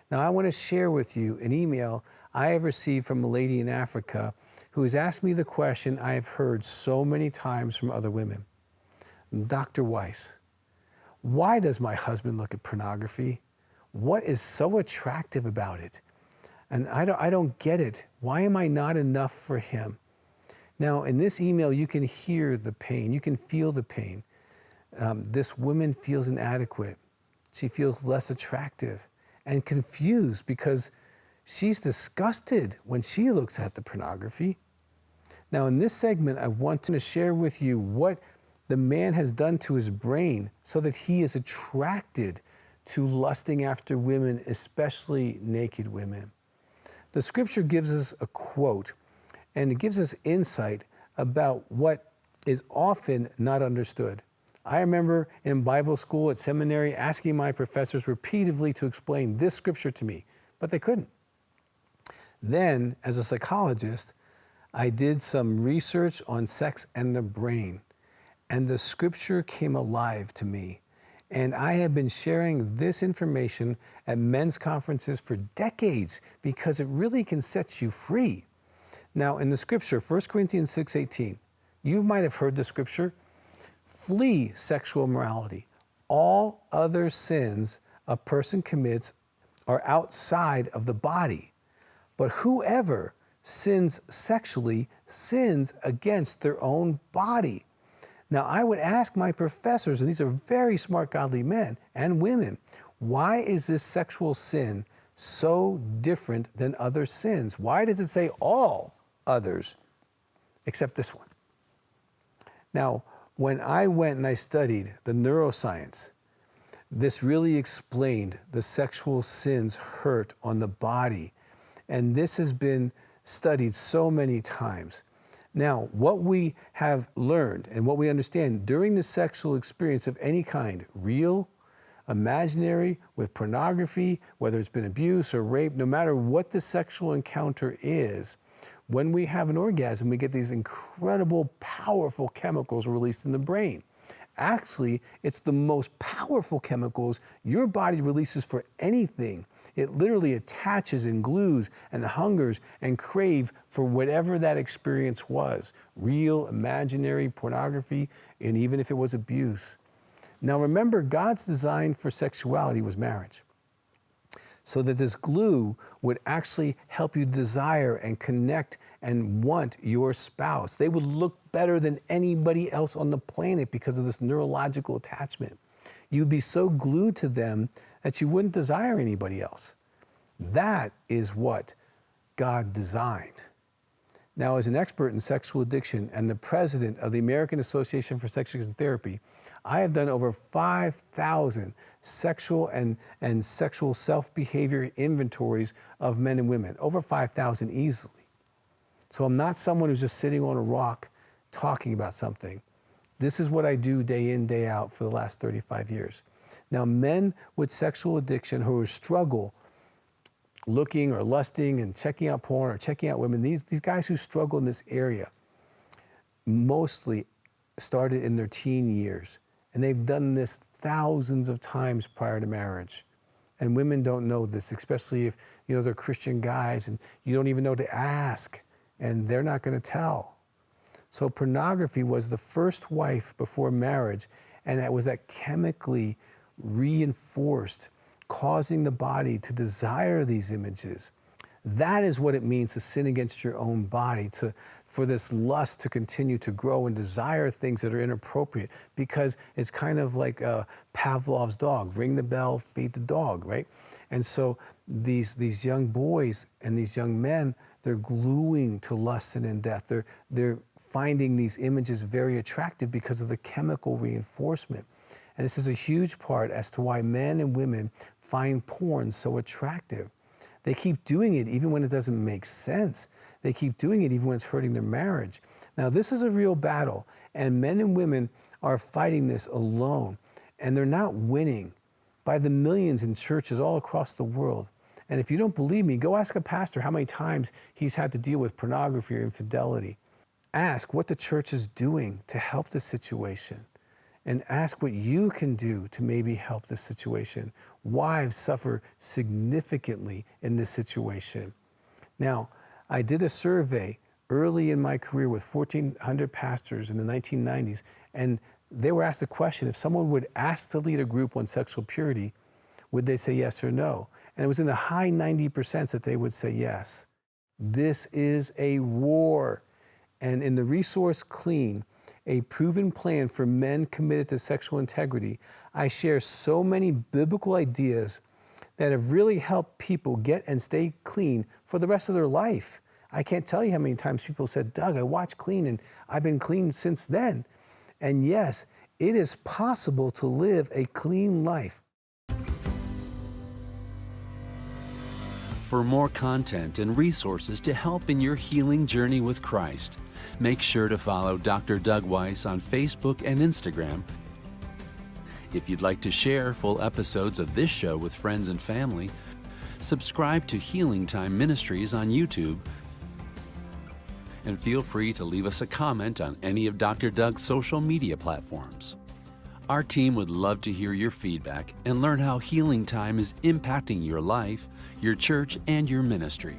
Now, I want to share with you an email I have received from a lady in Africa who has asked me the question I have heard so many times from other women. Dr. Weiss, why does my husband look at pornography? What is so attractive about it? And I don't get it. Why am I not enough for him? Now, in this email, you can hear the pain. You can feel the pain. This woman feels inadequate. She feels less attractive and confused because she's disgusted when she looks at the pornography. Now, in this segment, I want to share with you what the man has done to his brain so that he is attracted to lusting after women, especially naked women. The scripture gives us a quote, and it gives us insight about what is often not understood. I remember in Bible school at seminary asking my professors repeatedly to explain this scripture to me, but they couldn't. Then, as a psychologist, I did some research on sex and the brain, and the scripture came alive to me. And I have been sharing this information at men's conferences for decades because it really can set you free. Now, in the scripture, 1 Corinthians 6:18, you might have heard the scripture, flee sexual immorality. All other sins a person commits are outside of the body, but whoever sins sexually sins against their own body. Now, I would ask my professors, and these are very smart, godly men and women, why is this sexual sin so different than other sins? Why does it say all others except this one? Now, when I went and I studied the neuroscience, this really explained the sexual sin's hurt on the body. And this has been studied so many times. Now, what we have learned and what we understand during the sexual experience of any kind, real, imaginary, with pornography, whether it's been abuse or rape, no matter what the sexual encounter is, when we have an orgasm, we get these incredible, powerful chemicals released in the brain. Actually, it's the most powerful chemicals your body releases for anything. It literally attaches and glues and hungers and craves for whatever that experience was, real, imaginary, pornography, and even if it was abuse. Now remember, God's design for sexuality was marriage, so that this glue would actually help you desire and connect and want your spouse. They would look better than anybody else on the planet because of this neurological attachment. You'd be so glued to them that you wouldn't desire anybody else. That is what God designed. Now, as an expert in sexual addiction and the president of the American Association for Sex Addiction Therapy, I have done over 5,000 sexual and sexual self-behavior inventories of men and women, over 5,000 easily. So I'm not someone who's just sitting on a rock talking about something. This is what I do day in, day out for the last 35 years. Now, men with sexual addiction who struggle looking or lusting and checking out porn or checking out women, these guys who struggle in this area mostly started in their teen years. And they've done this thousands of times prior to marriage. And women don't know this, especially if they're Christian guys and you don't even know to ask, and they're not going to tell. So pornography was the first wife before marriage, and it was that chemically reinforced, causing the body to desire these images. That is what it means to sin against your own body, for this lust to continue to grow and desire things that are inappropriate, because it's kind of like Pavlov's dog, ring the bell, feed the dog, right? And so these young boys and these young men, they're gluing to lust and death. They're finding these images very attractive because of the chemical reinforcement. And this is a huge part as to why men and women find porn so attractive. They keep doing it even when it doesn't make sense. They keep doing it even when it's hurting their marriage. Now, this is a real battle, and men and women are fighting this alone, and they're not winning by the millions in churches all across the world. And if you don't believe me, go ask a pastor how many times he's had to deal with pornography or infidelity. Ask what the church is doing to help the situation. and ask what you can do to maybe help this situation. Wives suffer significantly in this situation. Now, I did a survey early in my career with 1,400 pastors in the 1990s, and they were asked the question, if someone would ask to lead a group on sexual purity, would they say yes or no? And it was in the high 90% that they would say yes. This is a war. And in the resource Clean, a proven plan for men committed to sexual integrity, I share so many biblical ideas that have really helped people get and stay clean for the rest of their life. I can't tell you how many times people said, Doug, I watched Clean and I've been clean since then. And yes, it is possible to live a clean life. For more content and resources to help in your healing journey with Christ, make sure to follow Dr. Doug Weiss on Facebook and Instagram. If you'd like to share full episodes of this show with friends and family, subscribe to Healing Time Ministries on YouTube, and feel free to leave us a comment on any of Dr. Doug's social media platforms. Our team would love to hear your feedback and learn how Healing Time is impacting your life, your church, and your ministry.